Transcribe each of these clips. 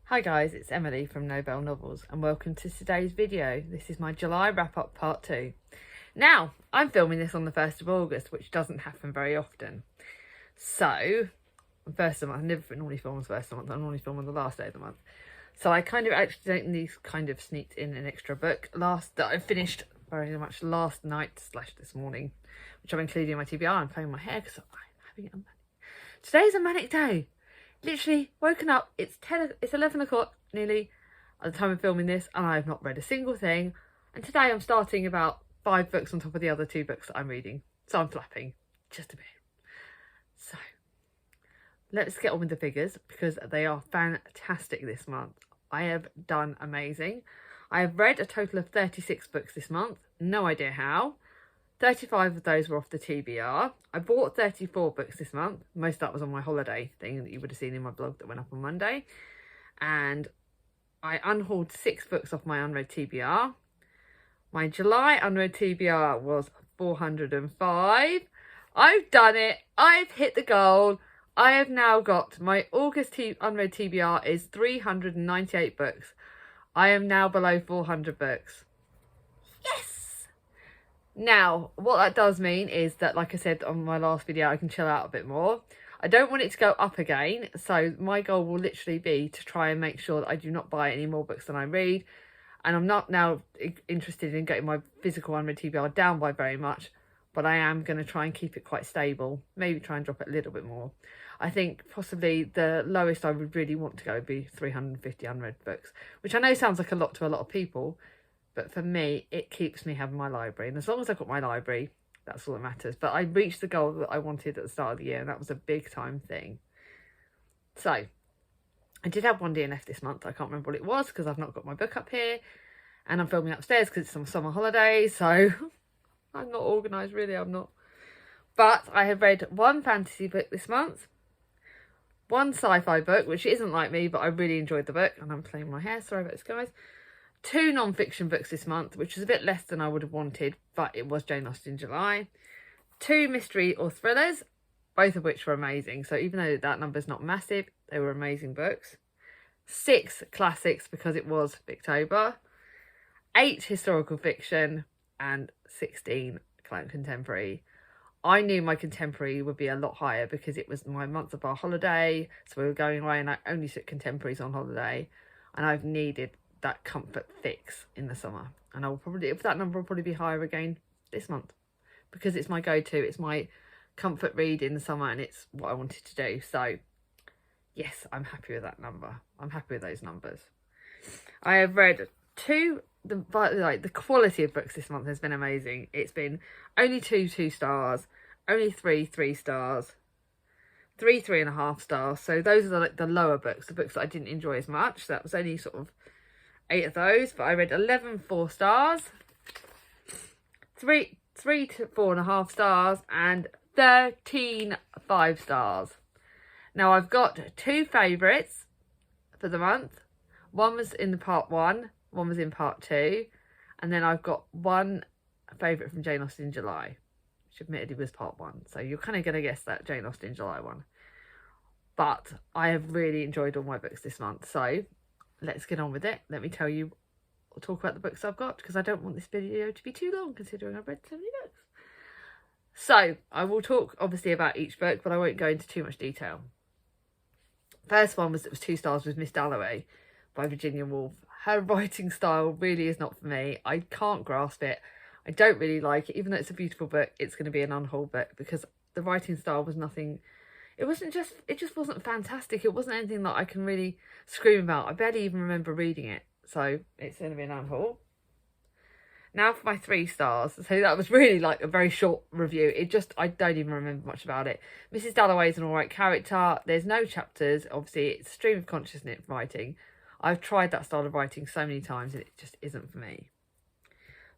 Hi guys, it's Emily from Nobel Novels and welcome to today's video. This is my July wrap-up part 2. Now, I'm filming this on the 1st of August, which doesn't happen very often. So, first of the month, I never normally film on the first of the month, I normally film on the last day of the month. So I kind of accidentally sneaked in an extra book that I finished very much last night / this morning, which I'm including in my TBR. I'm playing my hair because I'm having a manic. Today's a manic day. Literally woken up, it's 11 o'clock nearly at the time of filming this, and I have not read a single thing. And today I'm starting about 5 books on top of the other 2 books that I'm reading. So I'm flapping just a bit. So let's get on with the figures because they are fantastic this month. I have done amazing. I have read a total of 36 books this month. No idea how. 35 of those were off the TBR. I bought 34 books this month. Most of that was on my holiday thing that you would have seen in my blog that went up on Monday. And I unhauled 6 books off my unread TBR. My July unread TBR was 405. I've done it. I've hit the goal. I have now got my August unread TBR is 398 books. I am now below 400 books. Yes! Now, what that does mean is that, like I said on my last video, I can chill out a bit more. I don't want it to go up again, so my goal will literally be to try and make sure that I do not buy any more books than I read. And I'm not now interested in getting my physical unread TBR down by very much, but I am going to try and keep it quite stable. Maybe try and drop it a little bit more. I think possibly the lowest I would really want to go would be 350 unread books, which I know sounds like a lot to a lot of people, but for me, it keeps me having my library. And as long as I've got my library, that's all that matters. But I reached the goal that I wanted at the start of the year, and that was a big time thing. So I did have one DNF this month. I can't remember what it was because I've not got my book up here. And I'm filming upstairs because it's on summer holidays. So I'm not organised, really, I'm not. But I have read 1 fantasy book this month. 1 sci-fi book, which isn't like me, but I really enjoyed the book. And I'm playing my hair, sorry about this, guys. 2 non-fiction books this month, which was a bit less than I would have wanted, but it was Jane Austen July. 2 mystery or thrillers, both of which were amazing. So even though that number's not massive, they were amazing books. 6 classics because it was October. 8 historical fiction and 16 contemporary. I knew my contemporary would be a lot higher because it was my month of our holiday, so we were going away and I only took contemporaries on holiday, and I've needed that comfort fix in the summer, and I'll probably, if that number will probably be higher again this month because it's my go-to, it's my comfort read in the summer, and it's what I wanted to do. So yes, I'm happy with that number. I'm happy with those numbers. I have read 2. The quality of books this month has been amazing. It's been only 2 stars, only 3 stars, 3 3.5 stars. So those are like the lower books, the books that I didn't enjoy as much. So that was only sort of 8 of those, but I read 11 4 stars, 3 to 4.5 stars, and 13 5 stars. Now I've got 2 favourites for the month. One was in the part 1, one was in part 2, and then I've got 1 favourite from Jane Austen July, which admittedly was part 1. So you're kind of going to guess that Jane Austen July one. But I have really enjoyed all my books this month, so let's get on with it. Let me tell you, I'll talk about the books I've got because I don't want this video to be too long considering I've read so many books. So I will talk obviously about each book, but I won't go into too much detail. First one was 2 stars with Miss Dalloway by Virginia Woolf. Her writing style really is not for me. I can't grasp it. I don't really like it. Even though it's a beautiful book, it's going to be an unhauled book because the writing style was nothing. It just wasn't fantastic. It wasn't anything that I can really scream about. I barely even remember reading it. So it's going to be an unhaul. Now for my 3 stars. So that was really like a very short review. I don't even remember much about it. Mrs. Dalloway is an alright character. There's no chapters. Obviously, it's stream of consciousness writing. I've tried that style of writing so many times and it just isn't for me.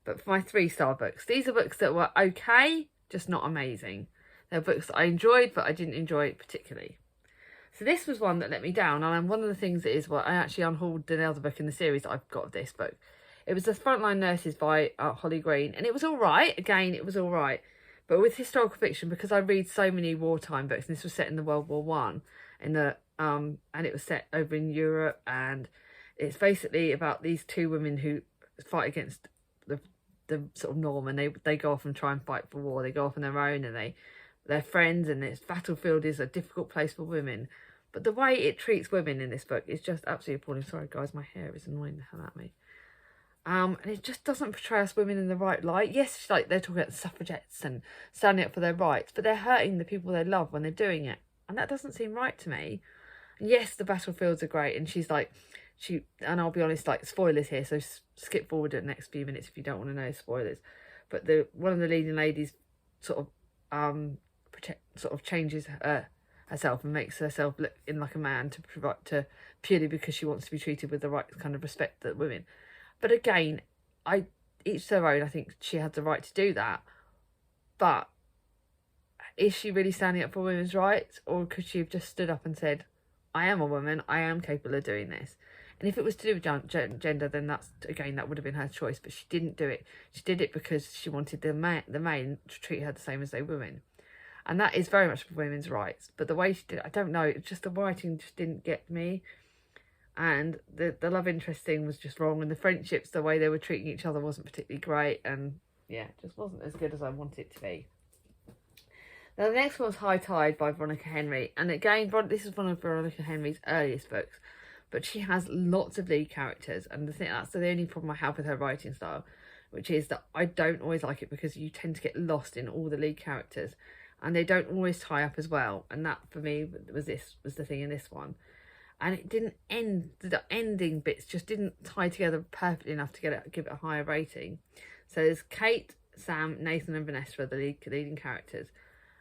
But for my 3-star books, these are books that were okay, just not amazing. They're books that I enjoyed, but I didn't enjoy it particularly. So this was one that let me down, and one of the things that is what I actually unhauled another book in the series that I've got of this book. It was The Frontline Nurses by Holly Green, and it was all right. Again, it was all right. But with historical fiction, because I read so many wartime books, and this was set in the World War One, in the and it was set over in Europe, and it's basically about these two women who fight against the sort of norm, and they go off and try and fight for war. They go off on their own, and they're friends, and this battlefield is a difficult place for women. But the way it treats women in this book is just absolutely appalling. Sorry guys, my hair is annoying the hell at me. And it just doesn't portray us women in the right light. Yes, like they're talking about the suffragettes and standing up for their rights, but they're hurting the people they love when they're doing it. And that doesn't seem right to me. And yes, the battlefields are great. And she's like, and I'll be honest, like spoilers here, so skip forward to the next few minutes if you don't want to know spoilers. But one of the leading ladies sort of changes herself and makes herself look in like a man to purely because she wants to be treated with the right kind of respect that women. But again, each their own. I think she had the right to do that. But is she really standing up for women's rights? Or could she have just stood up and said, I am a woman, I am capable of doing this? And if it was to do with gender, then that would have been her choice. But she didn't do it. She did it because she wanted the men to treat her the same as they women. And that is very much for women's rights. But the way she did it, I don't know, it's just the writing just didn't get me. And the love interest thing was just wrong, and the friendships, the way they were treating each other wasn't particularly great, and yeah, just wasn't as good as I wanted it to be. Now the next one was High Tide by Veronica Henry, and again, this is one of Veronica Henry's earliest books, but she has lots of lead characters, and I think that's the only problem I have with her writing style, which is that I don't always like it because you tend to get lost in all the lead characters, and they don't always tie up as well, and that for me was the thing in this one. And it didn't end, the ending bits just didn't tie together perfectly enough to give it a higher rating. So there's Kate, Sam, Nathan and Vanessa are the leading characters.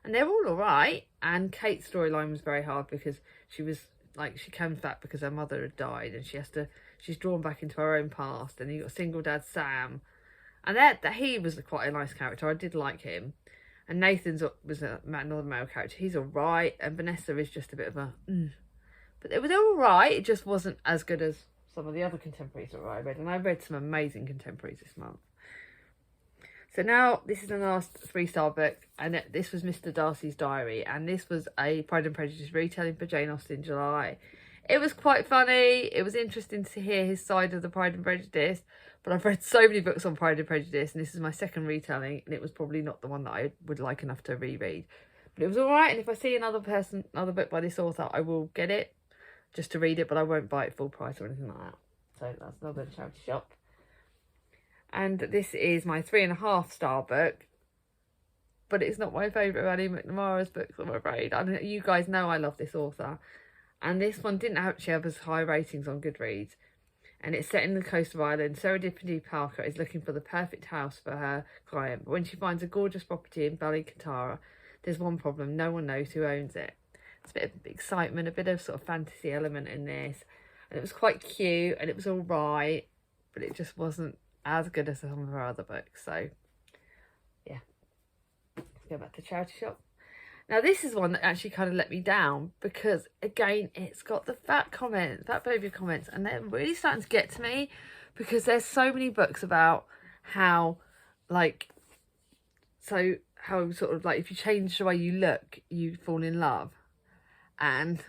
And they're all alright. And Kate's storyline was very hard because she comes back because her mother had died, and she's drawn back into her own past. And you got single dad Sam. And he was quite a nice character. I did like him. And Nathan was another male character. He's alright. And Vanessa is just a bit of a... But it was all right. It just wasn't as good as some of the other contemporaries that I read. And I read some amazing contemporaries this month. So now this is the last 3-star book. And this was Mr. Darcy's Diary. And this was a Pride and Prejudice retelling for Jane Austen July. It was quite funny. It was interesting to hear his side of the Pride and Prejudice. But I've read so many books on Pride and Prejudice. And this is my second retelling. And it was probably not the one that I would like enough to reread. But it was all right. And if I see another book by this author, I will get it. Just to read it, but I won't buy it full price or anything like that. So that's another charity shop. And this is my 3.5-star book. But it's not my favourite of Annie McNamara's books, I'm afraid. You guys know I love this author. And this one didn't actually have as high ratings on Goodreads. And it's set in the coast of Ireland. Serendipity Parker is looking for the perfect house for her client. But when she finds a gorgeous property in Ballycantara, there's one problem. No one knows who owns it. It's a bit of excitement, a bit of sort of fantasy element in this. And it was quite cute and it was all right, but it just wasn't as good as some of her other books. So, yeah. Let's go back to charity shop. Now, this is one that actually kind of let me down because, again, it's got the fat baby comments, and they're really starting to get to me because there's so many books about how, sort of if you change the way you look, you fall in love. And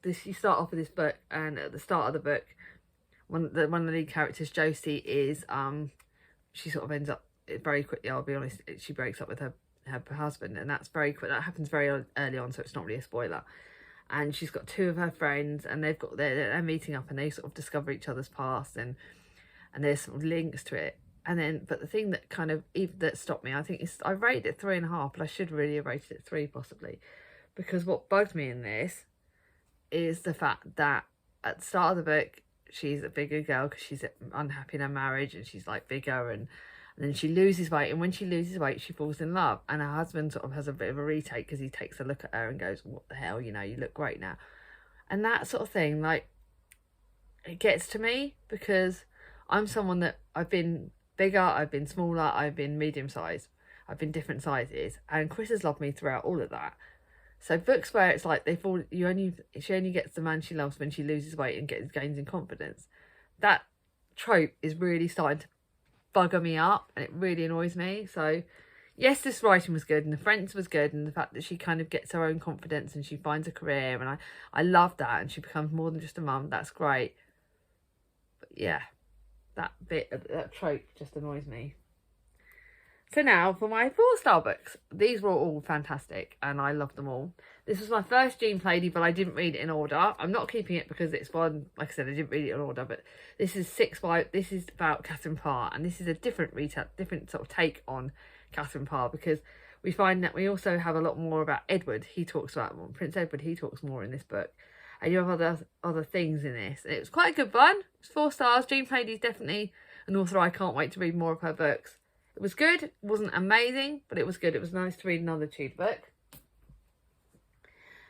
this, you start off with this book, and at the start of the book, one of the lead characters, Josie, is she sort of ends up very quickly. I'll be honest, she breaks up with her husband, and that's very quick. That happens very early on, so it's not really a spoiler. And she's got 2 of her friends, and they're meeting up, and they sort of discover each other's past, and there's sort of links to it. And then, but the thing that that stopped me, I think, is I rated it 3.5, but I should really have rated it 3 possibly. Because what bugged me in this is the fact that at the start of the book, she's a bigger girl because she's unhappy in her marriage, and she's bigger, and then she loses weight. And when she loses weight, she falls in love. And her husband sort of has a bit of a retake because he takes a look at her and goes, what the hell, you look great now. And that sort of thing, it gets to me because I'm someone that I've been bigger, I've been smaller, I've been medium sized, I've been different sizes. And Chris has loved me throughout all of that. So books where it's she only gets the man she loves when she loses weight and gains in confidence. That trope is really starting to bugger me up, and it really annoys me. So yes, this writing was good and the French was good, and the fact that she kind of gets her own confidence and she finds a career, and I love that, and she becomes more than just a mum. That's great. But yeah, that trope just annoys me. So now for my 4-star books. These were all fantastic and I loved them all. This was my first Jean Plaidy, but I didn't read it in order. I'm not keeping it because it's one, like I said, I didn't read it in order, but this is this is about Catherine Parr, and this is a different sort of take on Catherine Parr, because we find that we also have a lot more about Edward. He talks about Prince Edward, he talks more in this book. And you have other things in this. And it was quite a good one. It's 4 stars. Jean Plaidy is definitely an author I can't wait to read more of her books. It was good. It wasn't amazing, but it was good. It was nice to read another Tudor book.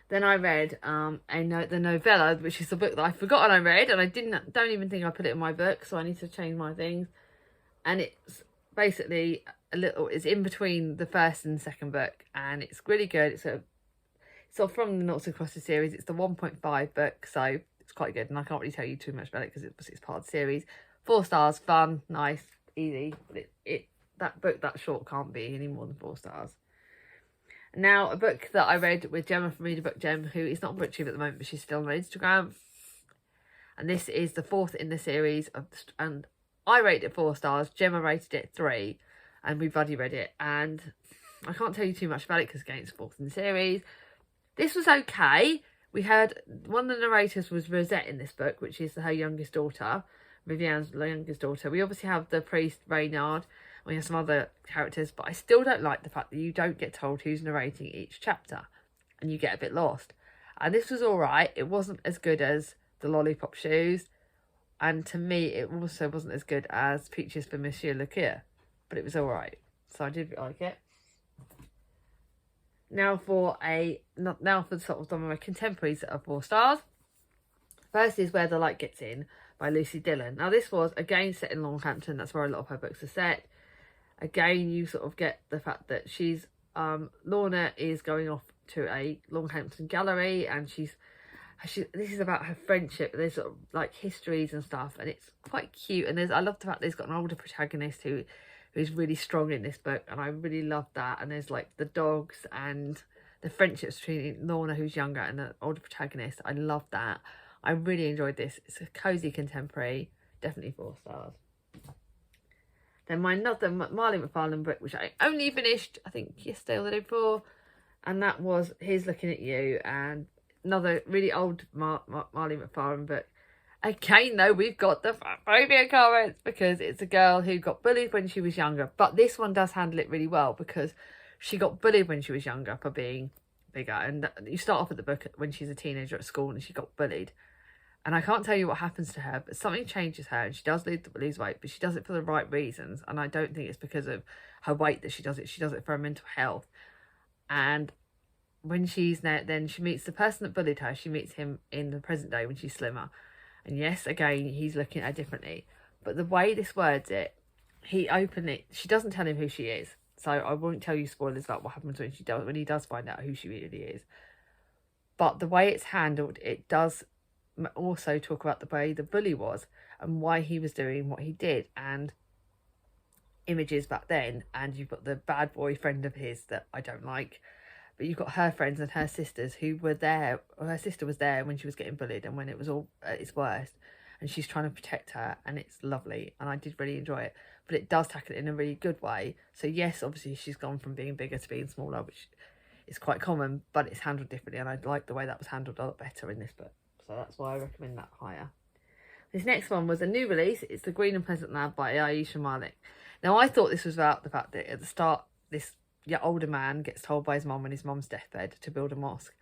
Then I read the novella, which is a book that I've forgotten I read, and I don't even think I put it in my book, so I need to change my things. And it's basically it's in between the first and second book, and it's really good. It's from the Noughts and Crosses series. It's the 1.5 book, so it's quite good, and I can't really tell you too much about it because it's part of the series. 4 stars, fun, nice, easy, but that book that short can't be any more than 4 stars. Now, a book that I read with Gemma from Read a Book Gem, who is not on BookTube at the moment, but she's still on my Instagram. And this is the 4th in the series, and I rated it 4 stars, Gemma rated it 3, and we buddy read it. And I can't tell you too much about it because again, it's 4th in the series. This was okay. We heard one of the narrators was Rosette in this book, which is her youngest daughter, Vivian's youngest daughter. We obviously have the priest Reynard. We have some other characters, but I still don't like the fact that you don't get told who's narrating each chapter, and you get a bit lost. And this was all right. It wasn't as good as The Lollipop Shoes, and to me, it also wasn't as good as Peaches for Monsieur Le Cure, but it was all right. So I did like it. Now for sort of some of my contemporaries that are 4 stars. First is Where the Light Gets In by Lucy Dillon. Now this was again set in Longhampton. That's where a lot of her books are set. Again, you sort of get the fact that she's Lorna is going off to a Longhampton gallery, and this is about her friendship. There's sort of like histories and stuff, and it's quite cute. And I love the fact that there's got an older protagonist who's really strong in this book, and I really love that. And there's like the dogs and the friendships between Lorna, who's younger, and the older protagonist. I love that. I really enjoyed this. It's a cosy contemporary, definitely 4 stars. Then my another Marley McFarlane book, which I only finished, I think, yesterday or the day before, and that was Here's Looking at You, and another really old Marley McFarlane book. Again, though, we've got the phobia comments because it's a girl who got bullied when she was younger, but this one does handle it really well because she got bullied when she was younger for being bigger, and you start off at the book when she's a teenager at school and she got bullied. And I can't tell you what happens to her, but something changes her, and she does lose weight, but she does it for the right reasons. And I don't think it's because of her weight that she does it. She does it for her mental health. And when she's there, then she meets the person that bullied her. She meets him in the present day when she's slimmer. And yes, again, he's looking at her differently. But the way this words it, she doesn't tell him who she is. So I won't tell you spoilers about what happens when he does find out who she really is. But the way it's handled, it does also talk about the way the bully was and why he was doing what he did, and images back then. And you've got the bad boy friend of his that I don't like, but you've got her friends and her sisters who were there. Her sister was there when she was getting bullied and when it was all at its worst, and she's trying to protect her, and it's lovely, and I did really enjoy it. But it does tackle it in a really good way. So yes, obviously she's gone from being bigger to being smaller, which is quite common, but it's handled differently, and I like the way that was handled a lot better in this book. So that's why I recommend that higher. This next one was a new release. It's The Green and Pleasant Lad by Aisha Malik. Now, I thought this was about the fact that at the start, this older man gets told by his mum on his mum's deathbed to build a mosque.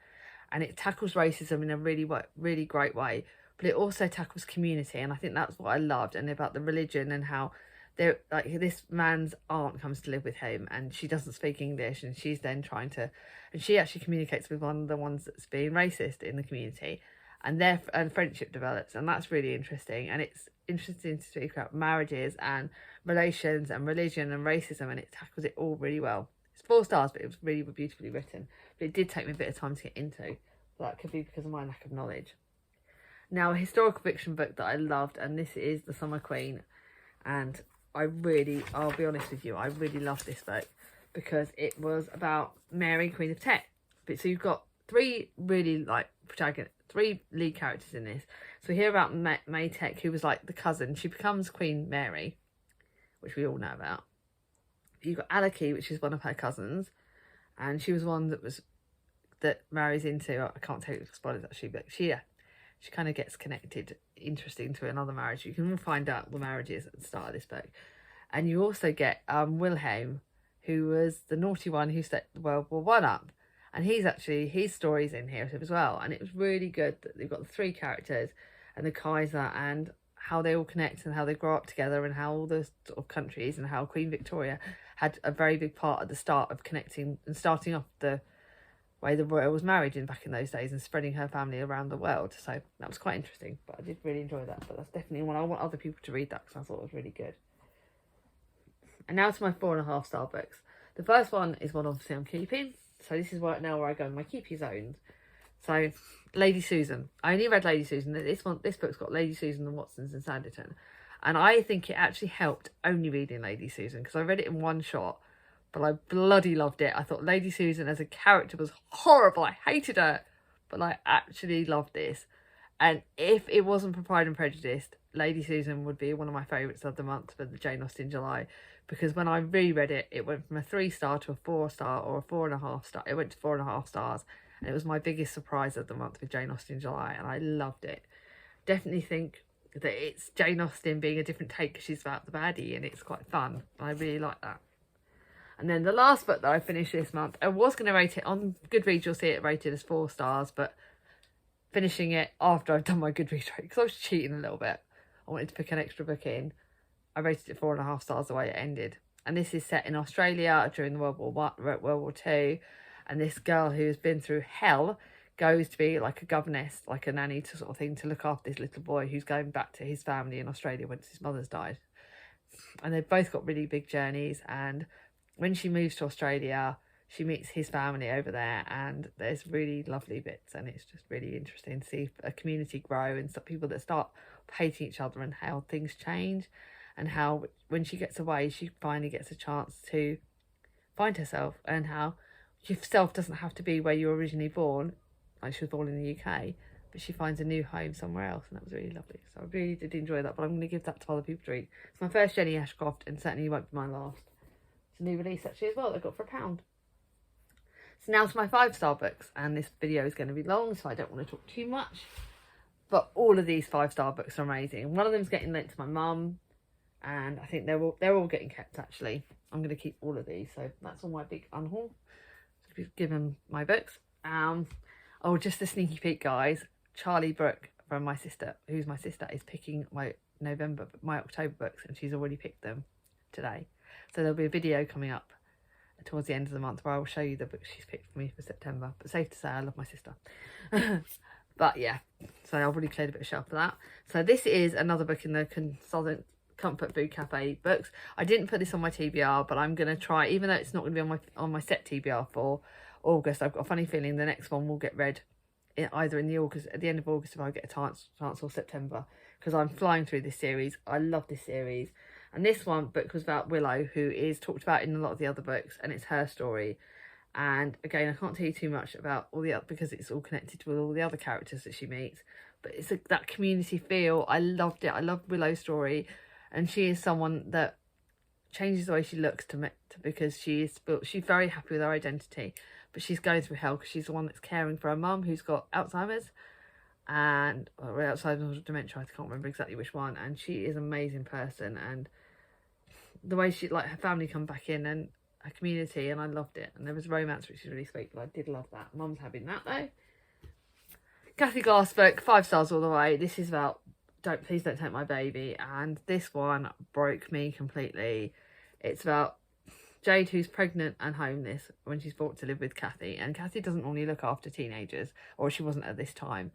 And it tackles racism in a really great way. But it also tackles community. And I think that's what I loved. And about the religion and how this man's aunt comes to live with him, and she doesn't speak English. And she's then and she actually communicates with one of the ones that's being racist in the community. And friendship develops, and that's really interesting. And it's interesting to speak about marriages and relations and religion and racism, and it tackles it all really well. It's 4 stars, but it was really beautifully written. But it did take me a bit of time to get into. So that could be because of my lack of knowledge. Now, a historical fiction book that I loved, and this is The Summer Queen. And I'll be honest with you, I really loved this book. because it was about Mary, Queen of Tech. But so you've got three really like protagonists, three lead characters in this. So we hear about May Tech, who was like the cousin. She becomes Queen Mary, which we all know about. You've got Alaki, which is one of her cousins, and she was one that marries into, I can't tell you the spoilers actually, but she kind of gets connected, interesting, to another marriage. You can find out the marriages at the start of this book. And you also get Wilhelm, who was the naughty one who set World War One up. And his story's in here as well. And it was really good that they've got the three characters and the Kaiser and how they all connect and how they grow up together and how all the sort of countries and how Queen Victoria had a very big part at the start of connecting and starting off the way the royal was married back in those days and spreading her family around the world. So that was quite interesting, but I did really enjoy that. But that's definitely one I want other people to read, that because I thought it was really good. And now to my 4.5 star books. The first one is one obviously I'm keeping. So this is right now where I go in my keepy zones. So Lady Susan. I only read Lady Susan. This book's got Lady Susan and Watsons and Sanditon. And I think it actually helped only reading Lady Susan, because I read it in one shot, but I bloody loved it. I thought Lady Susan as a character was horrible. I hated her, but I actually loved this. And if it wasn't for Pride and Prejudice, Lady Susan would be one of my favourites of the month for the Jane Austen July, because when I reread it, it went from a 3-star to a 4-star or a 4.5 star. It went to 4.5 stars, and it was my biggest surprise of the month with Jane Austen July, and I loved it. Definitely think that it's Jane Austen being a different take because she's about the baddie, and it's quite fun. I really like that. And then the last book that I finished this month, I was going to rate it on Goodreads. You'll see it rated as 4 stars, but finishing it after I've done my Goodreads rate, because I was cheating a little bit. I wanted to pick an extra book in. I rated it 4.5 stars the way it ended. And this is set in Australia during the World War II. And this girl who has been through hell goes to be like a governess, like a nanny to sort of thing, to look after this little boy who's going back to his family in Australia once his mother's died. And they've both got really big journeys. And when she moves to Australia, she meets his family over there, and there's really lovely bits, and it's just really interesting to see a community grow and some people that start hating each other and how things change, and how when she gets away, she finally gets a chance to find herself, and how yourself doesn't have to be where you were originally born, like she was born in the UK, but she finds a new home somewhere else, and that was really lovely. So I really did enjoy that, but I'm going to give that to other people to read. It's my first Jenny Ashcroft, and certainly won't be my last. It's a new release actually as well, I got for £1. So now to my 5-star books, and this video is going to be long, so I don't want to talk too much. But all of these 5-star books are amazing. One of them's getting lent to my mum, and I think they're all getting kept actually. I'm going to keep all of these, so that's all my big unhaul. So give them my books. Oh, just a sneaky peek, guys. Charlie Brooke from my sister, who's my sister, is picking my October books, and she's already picked them today. So there'll be a video coming up towards the end of the month where I will show you the books she's picked for me for September. But safe to say, I love my sister. But yeah, so I've already cleared a bit of shelf for that. So this is another book in the Consultant Comfort Food Cafe books. I didn't put this on my TBR, but I'm going to try, even though it's not going to be on my set TBR for August. I've got a funny feeling the next one will get read either at the end of August if I get a chance, or September, because I'm flying through this series. I love this series. And this book was about Willow, who is talked about in a lot of the other books, and it's her story. And again, I can't tell you too much about all the other, because it's all connected with all the other characters that she meets. But it's that community feel. I loved it. I love Willow's story, and she is someone that changes the way she looks because she's very happy with her identity, but she's going through hell because she's the one that's caring for her mum who's got Alzheimer's. And Alzheimer's or dementia, I can't remember exactly which one, and she is an amazing person, and the way she, like, her family come back in and her community, and I loved it. And there was romance, which is really sweet, but I did love that. Mum's having that though. Cathy Glass book, 5 stars all the way. This is about Please Don't Take My Baby, and this one broke me completely. It's about Jade, who's pregnant and homeless when she's brought to live with Cathy, and Cathy doesn't normally look after teenagers, or she wasn't at this time.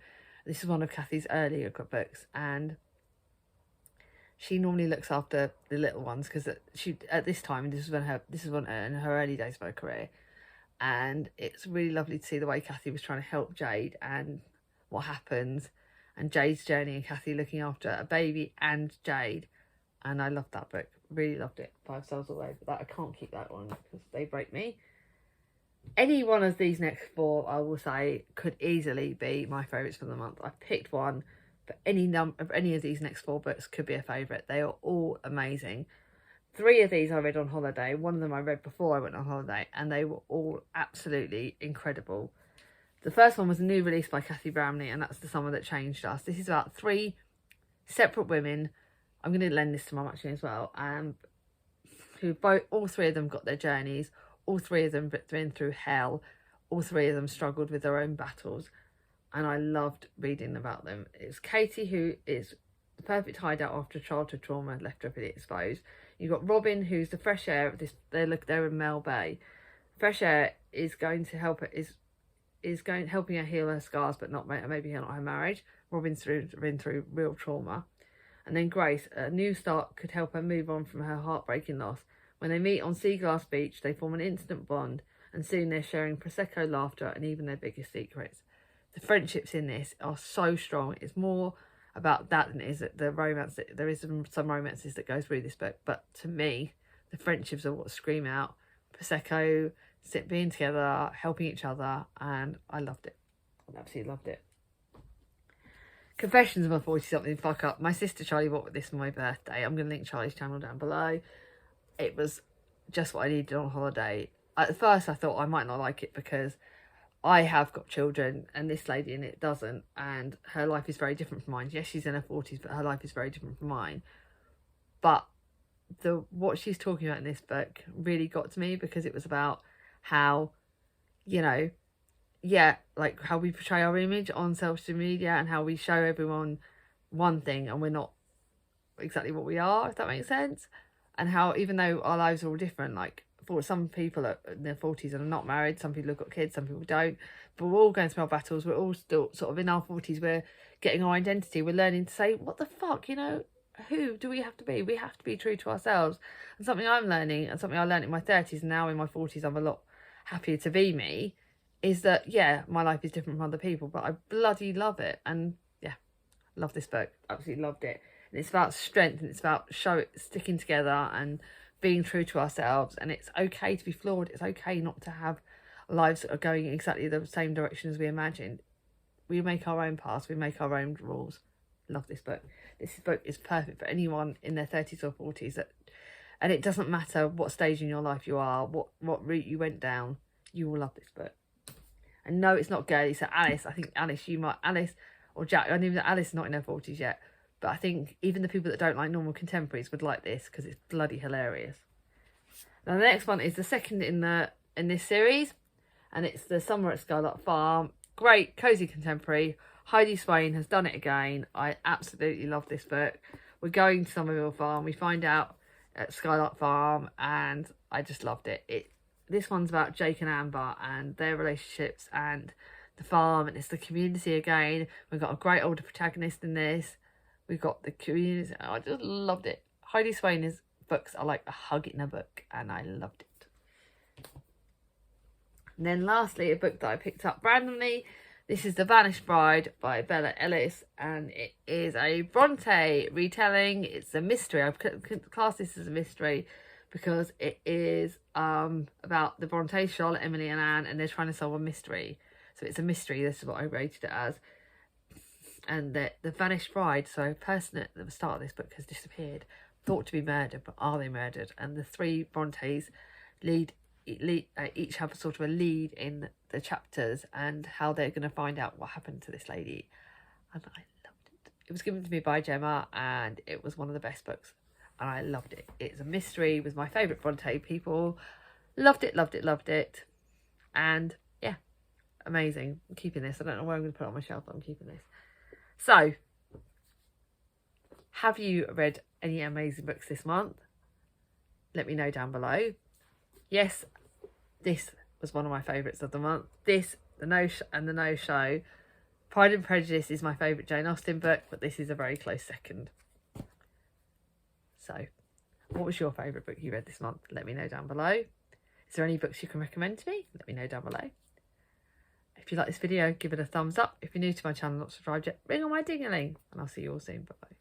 This is one of Cathy's earlier books, and she normally looks after the little ones because at this time, this is when in her early days of her career, and it's really lovely to see the way Cathy was trying to help Jade and what happens, and Jade's journey, and Cathy looking after a baby and Jade, and I loved that book. Really loved it. 5 stars all over that. I can't keep that one because they break me. Any one of these next 4, I will say, could easily be my favourites for the month. I've picked one, but any of these next 4 books could be a favourite. They are all amazing. 3 of these I read on holiday. 1 of them I read before I went on holiday, and they were all absolutely incredible. The first one was a new release by Cathy Brownlee, and that's The Summer That Changed Us. This is about 3 separate women. I'm going to lend this to Mum actually as well. Who all 3 of them got their journeys. All 3 of them been through hell. All 3 of them struggled with their own battles. And I loved reading about them. It's Katie, who is the perfect hideout after childhood trauma left her pretty exposed. You've got Robin, who's the fresh air of this. They're in Mel Bay. Fresh air is going to help her, helping her heal her scars, but maybe not her marriage. Robin's been through real trauma. And then Grace, a new start, could help her move on from her heartbreaking loss. When they meet on Seaglass Beach, they form an instant bond, and soon they're sharing Prosecco, laughter, and even their biggest secrets. The friendships in this are so strong. It's more about that than it is the romance. There is some romances that go through this book, but to me, the friendships are what scream out. Prosecco, being together, helping each other, and I loved it. I absolutely loved it. Confessions of a 40-something fuck up. My sister Charlie bought this for my birthday. I'm going to link Charlie's channel down below. It was just what I needed on holiday. At first I thought I might not like it because I have got children and this lady in it doesn't, and her life is very different from mine. Yes, she's in her 40s, but her life is very different from mine. But what she's talking about in this book really got to me, because it was about how, you know, like how we portray our image on social media and how we show everyone one thing and we're not exactly what we are, if that makes sense. And how even though our lives are all different, like for some people are in their 40s and are not married, some people have got kids, some people don't, but we're all going through our battles. We're all still sort of in our 40s, we're getting our identity, we're learning to say, what the fuck, you know, who do we have to be? We have to be true to ourselves. And something I'm learning, and something I learned in my 30s, and now in my 40s I'm a lot happier to be me, is that, yeah, my life is different from other people, but I bloody love it. And yeah, love this book, absolutely loved it. And it's about strength, and it's about sticking together and being true to ourselves. And it's okay to be flawed. It's okay not to have lives that are going exactly the same direction as we imagined. We make our own paths. We make our own rules. Love this book. This book is perfect for anyone in their 30s or 40s. And it doesn't matter what stage in your life you are, what route you went down, you will love this book. And no, it's not girly. So Alice, I think Alice or Jack, I know that Alice is not in her 40s yet, but I think even the people that don't like normal contemporaries would like this because it's bloody hilarious. Now the next one is the second in this series, and it's The Summer at Skylark Farm. Great, cosy contemporary. Heidi Swain has done it again. I absolutely love this book. We're going to Somerville Farm. We find out at Skylark Farm, and I just loved it. This one's about Jake and Amber and their relationships and the farm, and it's the community again. We've got a great older protagonist in this. We've got the community. I just loved it. Heidi Swain's books are like a hug in a book, and I loved it. And then lastly, a book that I picked up randomly. This is The Vanished Bride by Bella Ellis, and it is a Bronte retelling. It's a mystery. I class this as a mystery because it is about the Brontes, Charlotte, Emily and Anne, and they're trying to solve a mystery. So it's a mystery. This is what I rated it as. And the Vanished Bride, so a person at the start of this book has disappeared, thought to be murdered, but are they murdered? And the 3 Brontes each have a sort of a lead in the chapters and how they're going to find out what happened to this lady. And I loved it. It was given to me by Gemma, and it was one of the best books, and I loved it. It's a mystery with my favourite Bronte people. Loved it, loved it, loved it. And yeah, amazing. I'm keeping this. I don't know where I'm going to put it on my shelf, but I'm keeping this. So, have you read any amazing books this month? Let me know down below. Yes, this was one of my favourites of the month. This, The No Show. Pride and Prejudice is my favourite Jane Austen book, but this is a very close second. So, what was your favourite book you read this month? Let me know down below. Is there any books you can recommend to me? Let me know down below. If you like this video, give it a thumbs up. If you're new to my channel, not subscribed yet, ring on my ding-a-ling, and I'll see you all soon. Bye-bye.